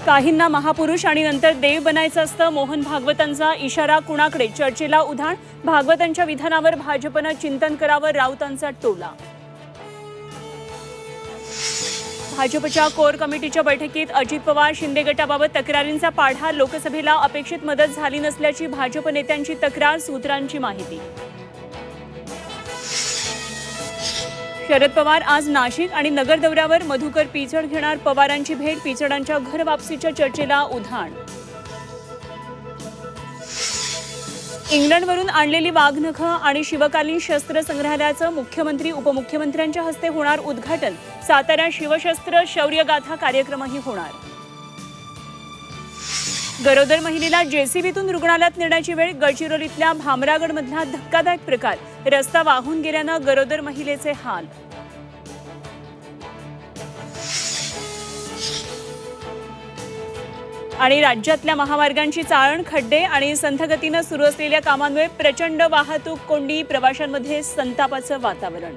काहींना महापुरुष आणि नंतर देव बनायचं असतं, मोहन भागवतांचा इशारा कुणाकडे? चर्चेला उधाण, भागवतांच्या विधानावर भाजपनं चिंतन करावं, राऊतांचा टोला। भाजपच्या कोर कमिटीच्या बैठकीत अजित पवार शिंदे गटाबाबत तक्रारींचा पाढा, लोकसभेला अपेक्षित मदत झाली नसल्याची भाजप नेत्यांची तक्रार, सूत्रांची माहिती। शरद पवार आज नाशिक आणि नगर दौऱ्यावर, मधुकर पिचड घेणार पवारांची भेट, पिचडांच्या घर वापसीच्या चर्चेला उधाण। इंग्लंडवरून आणलेली वाघनखं आणि शिवकालीन शस्त्र संग्रहालयाचं मुख्यमंत्री उपमुख्यमंत्र्यांच्या हस्ते होणार उद्घाटन, सातारा शिवशस्त्र शौर्यगाथा कार्यक्रमही होणार। गरोदर महिलेला जेसीबीतून रुग्णालयात नेण्याची वेळ, गडचिरोलीतल्या भामरागडमधला धक्कादायक प्रकार, रस्ता वाहून गेल्यानं गरोदर महिलेचे हाल। आणि राज्यातल्या महामार्गांची चाळण, खड्डे आणि संथ गतीनं सुरू असलेल्या कामांमुळे प्रचंड वाहतूक कोंडी, प्रवाशांमध्ये संतापाचं वातावरण।